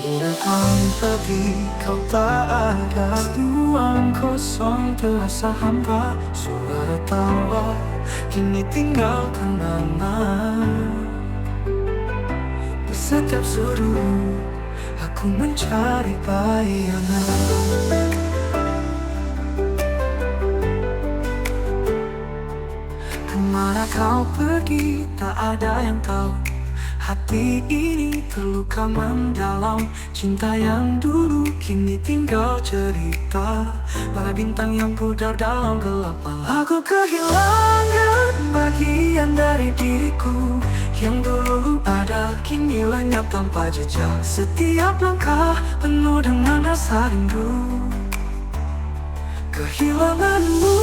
datang pergi, kau tak ada. Ruang kosong terasa hampa. Suara tawa kini tinggal kenangan. Di setiap sudut aku mencari bayangan. Kemana kau pergi, tak ada yang tahu. Hati ini terluka mendalam. Cinta yang dulu kini tinggal cerita. Bagai bintang yang pudar dalam gelap malam. Aku kehilangan bagian dari diriku. Yang dulu ada kini lenyap tanpa jejak. Setiap langkah penuh dengan rasa rindu. Kehilanganmu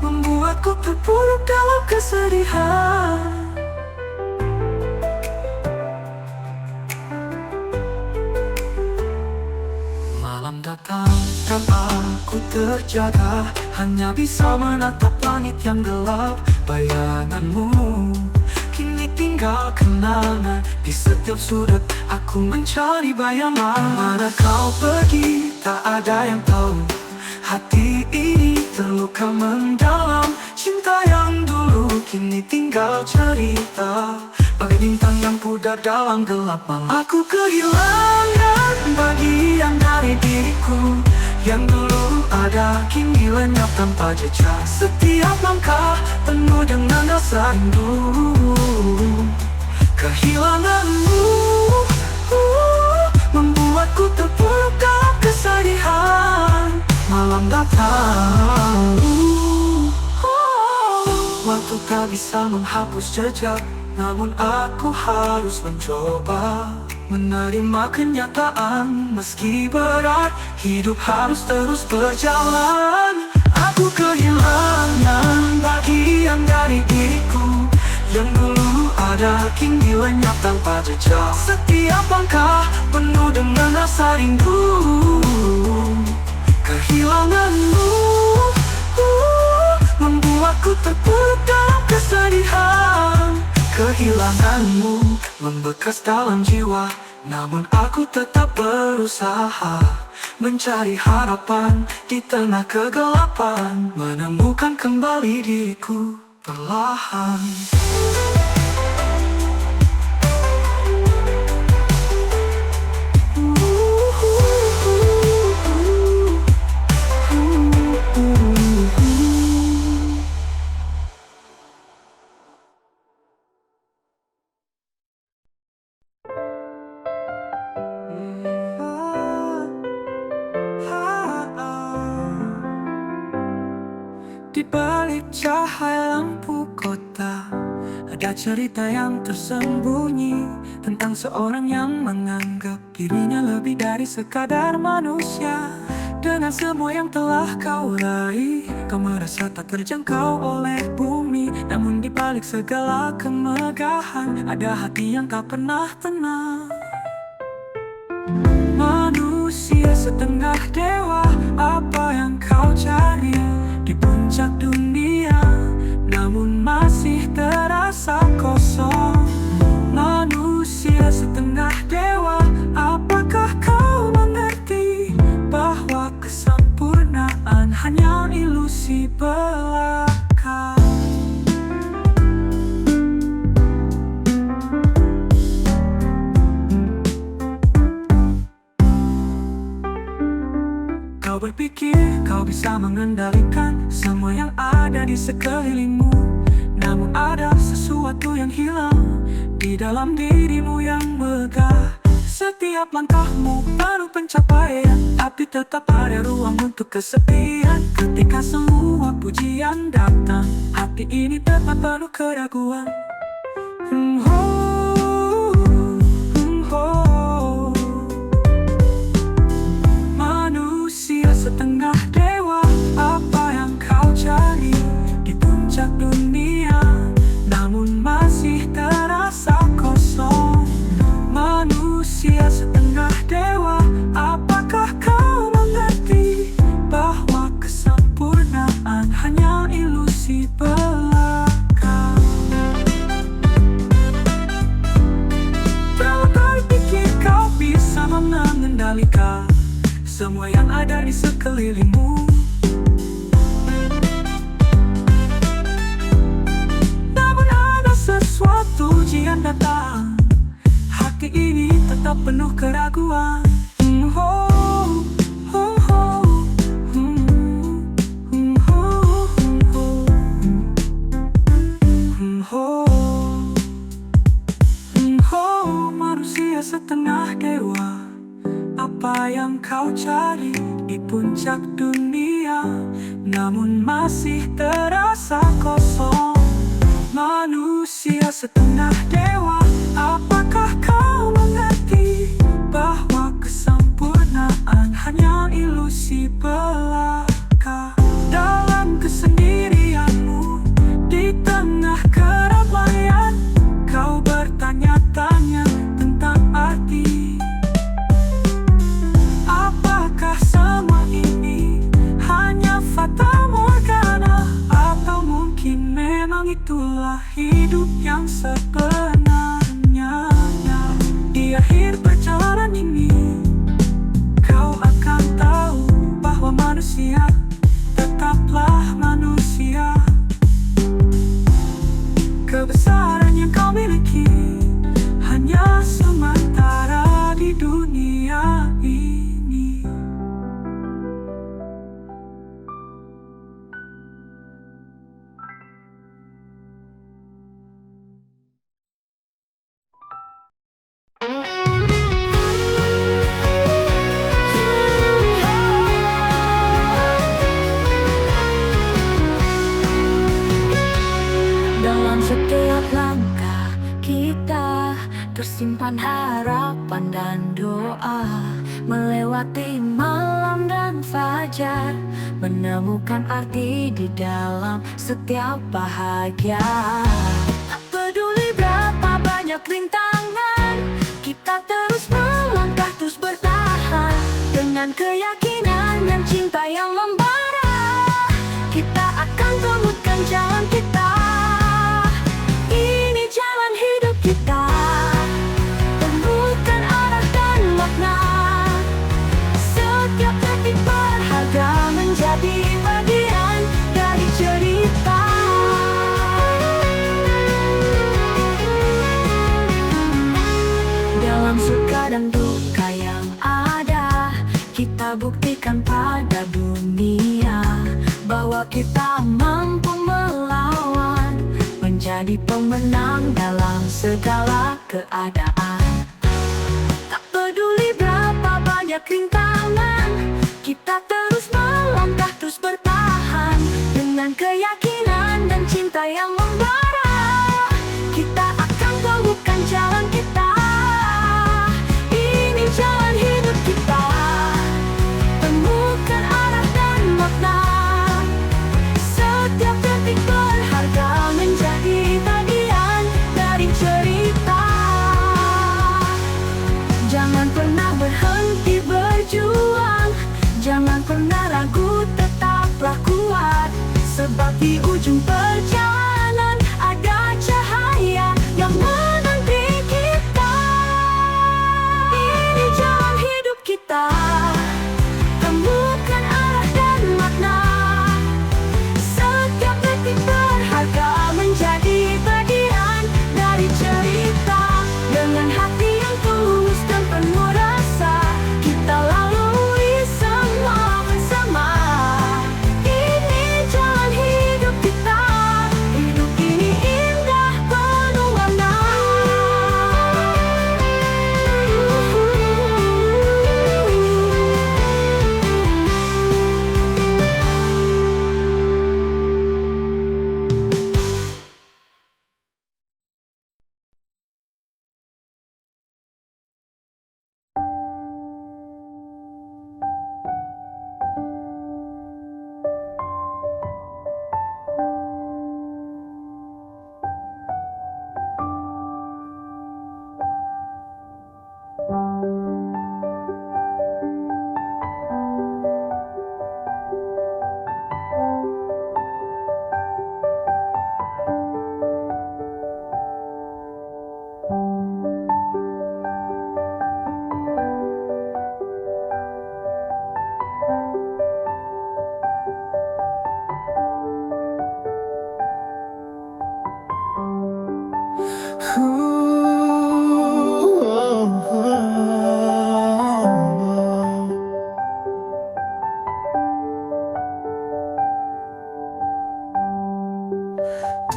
membuatku terpuruk dalam kesedihan. Malam datang dan aku terjaga, hanya bisa menatap langit yang gelap. Bayanganmu kini tinggal kenangan. Di setiap sudut aku mencari bayangan. Mana kau pergi, tak ada yang tahu. Hati ini terluka mendalam. Cinta yang dulu kini tinggal cerita. Bagai bintang yang pudar dalam gelap malam. Aku kehilangan bagian dari diriku. Yang dulu ada kini lenyap tanpa jejak. Setiap langkah penuh dengan rasa rindu. Kehilanganmu membuatku terpuruk dalam kesedihan. Malam datang, waktu tak bisa menghapus jejak. Namun aku harus mencoba menerima kenyataan. Meski berat, hidup harus terus berjalan. Aku kehilangan bagian dari diriku. Yang dulu ada kini lenyap tanpa jejak. Setiap langkah penuh dengan rasa rindu. Kehilanganmu membuatku terpuruk dalam kesedihan. Kehilanganmu membekas dalam jiwa. Namun aku tetap berusaha mencari harapan di tengah kegelapan. Menemukan kembali diriku perlahan. Di balik cahaya lampu kota, ada cerita yang tersembunyi tentang seorang yang menganggap dirinya lebih dari sekadar manusia. Dengan semua yang telah kau raih, kau merasa tak terjangkau oleh bumi. Namun di balik segala kemegahan, ada hati yang tak pernah tenang. Manusia setengah dewa, apa yang kau cari di puncak dunia, namun masih terasa kosong. Manusia setengah dewa, apakah kau mengerti bahwa kesempurnaan hanya ilusi belaka? Kau berpikir kau bisa mengendalikan semua yang ada di sekelilingmu. Namun ada sesuatu yang hilang di dalam dirimu yang megah. Setiap langkahmu penuh pencapaian, tapi tetap ada ruang untuk kesepian. Ketika semua pujian datang, hati ini tetap penuh keraguan. Setengah dewa, apa yang kau cari di puncak dunia, namun masih terasa kosong. Manusia setengah dewa, apakah kau mengerti bahwa kesempurnaan hanya ilusi belaka? di sekelilingmu. Namun ada sesuatu ujian datang, hati ini tetap penuh keraguan. Manusia setengah dewa, apa yang kau cari di puncak dunia, namun masih terasa kosong. Manusia setengah dewa, apakah kau mengerti bahwa kesempurnaan hanya ilusi belaka? Dalam kesendirianmu, di tengah keramaian, kau bertanya-tanya tentang arti. Apakah semua ini hanya fata morgana, atau mungkin memang itulah hidup yang sebenarnya? Di akhir perjalanan ini, kau akan tahu bahwa manusia tetaplah manusia. Kebesaran yang kau miliki hanya sementara di dunia ini. Dalam setiap langkah kita tersimpan harapan dan doa, melewati malam dan fajar, menemukan arti di dalam setiap bahagia. Tak peduli berapa banyak rintangan, kita terus melangkah, terus bertahan. Dengan keyakinan dan cinta yang membara, kita akan temukan jalan kita. Ini jalan hidup kita, temukan arah dan makna. Setiap detik berharga, menjadi bagian dari cerita. Dalam suka dan duka yang ada, kita buktikan pada dunia bahwa kita mampu melawan, menjadi pemenang dalam segala keadaan. Tak peduli berapa banyak rintangan, kita terus melangkah, terus bertahan. Dengan keyakinan dan cinta yang membara, kita akan temukan jalan kita. Ini jalan hidup kita, temukan arah dan makna. Setiap detik berharga, menjadi bagian dari cerita. Jangan pernah berhenti berjuang, jangan pernah ragu, tetaplah kuat. Sebab di ujung perjalanan ada cahaya yang menanti kita. Ini jalan hidup kita, temukan arah dan makna. Setiap detik berharga, menjadi bagian dari cerita. Dengan hati yang tulus dan penuh rasa, kita lalui semua bersama. Ini jalan hidup kita.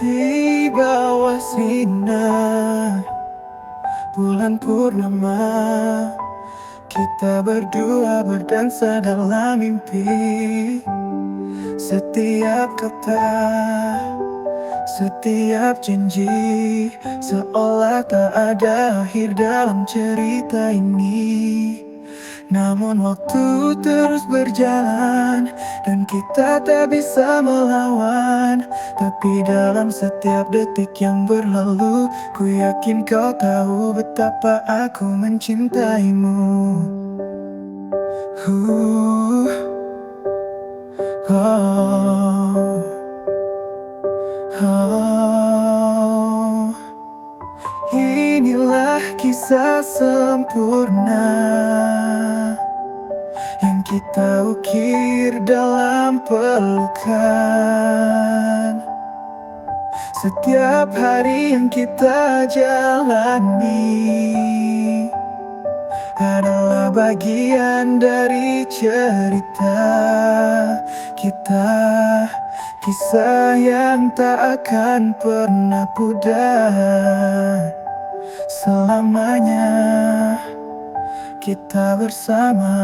Di bawah sinar bulan purnama, kita berdua berdansa dalam mimpi. Setiap kata, setiap janji, seolah tak ada akhir dalam cerita ini. Namun waktu terus berjalan dan kita tak bisa melawan. Tapi dalam setiap detik yang berlalu, ku yakin kau tahu betapa aku mencintaimu. Oh, oh. Inilah kisah sempurna yang kita ukir dalam pelukan. Setiap hari yang kita jalani adalah bagian dari cerita kita. Kisah yang tak akan pernah pudar. Selamanya kita bersama.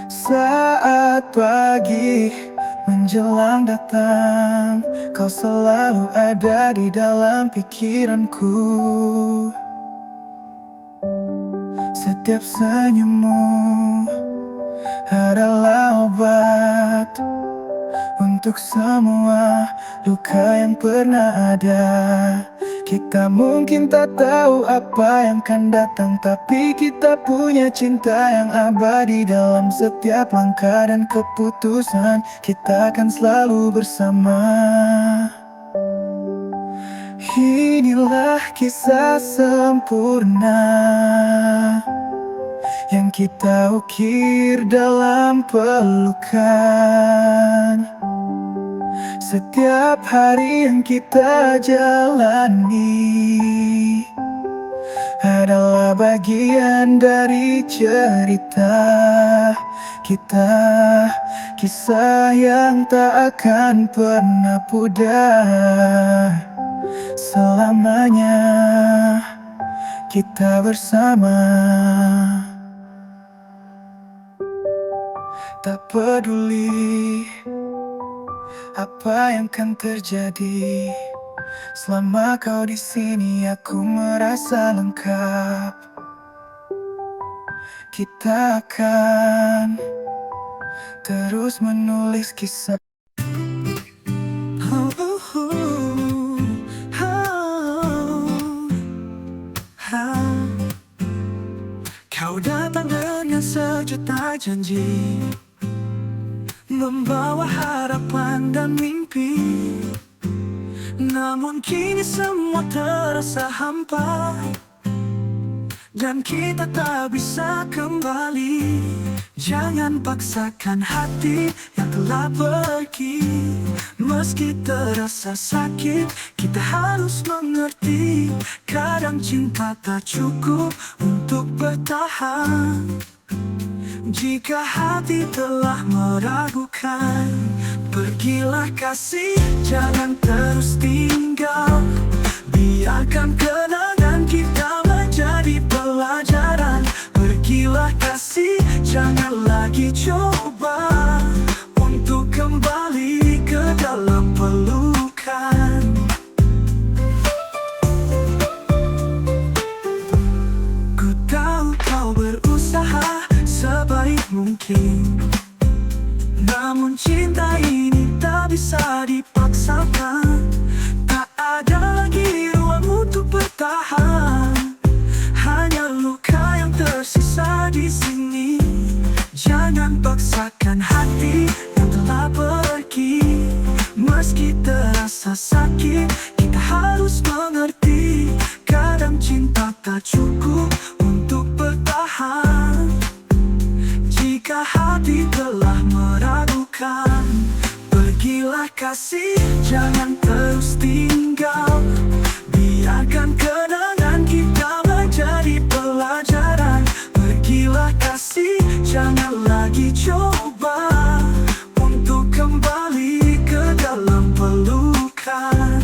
Saat pagi menjelang datang, kau selalu ada di dalam pikiranku. Setiap senyummu adalah obat untuk semua luka yang pernah ada. Kita mungkin tak tahu apa yang akan datang, tapi kita punya cinta yang abadi. Dalam setiap langkah dan keputusan, kita akan selalu bersama. Inilah kisah sempurna yang kita ukir dalam pelukan. Setiap hari yang kita jalani adalah bagian dari cerita kita. Kisah yang tak akan pernah pudar. Selamanya kita bersama. Tak peduli apa yang akan terjadi, selama kau di sini aku merasa lengkap. Kita akan terus menulis kisah. Kau datang dengan sejuta janji, membawa harapan dan mimpi. Namun kini semua terasa hampa, dan kita tak bisa kembali. Jangan paksakan hati yang telah pergi. Meski terasa sakit, kita harus mengerti. Kadang cinta tak cukup untuk bertahan. Jika hati telah meragukan, pergilah kasih, jangan terus tinggal. Biarkan kenangan kita menjadi pelajaran. Pergilah kasih, jangan lagi coba untuk kembali ke dalam pelukan. Ku tahu kau berusaha sebaik mungkin, namun cinta ini tak bisa dipaksakan. Tak ada lagi ruang untuk bertahan, hanya luka yang tersisa di sini. Jangan paksakan hati yang telah pergi. Meski terasa sakit, kita harus mengerti. Kadang cinta tak cukup untuk bertahan. Jika hati telah meragukan, pergilah kasih, jangan terus tinggal. Biarkan kenangan kita menjadi pelajaran. Pergilah kasih, jangan lagi coba untuk kembali ke dalam pelukan.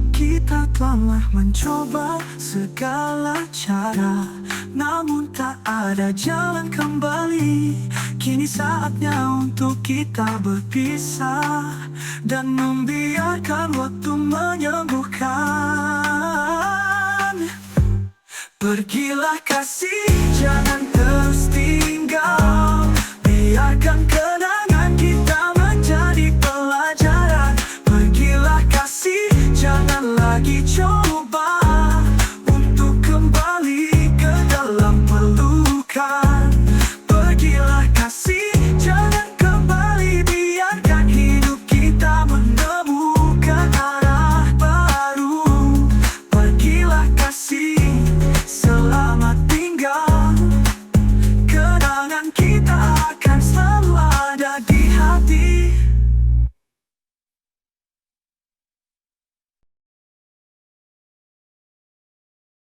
Kita telah mencoba segala cara, namun tak ada jalan kembali. Kini saatnya untuk kita berpisah dan membiarkan waktu menyembuhkan. Pergilah kasih, jangan terus tinggal, biarkan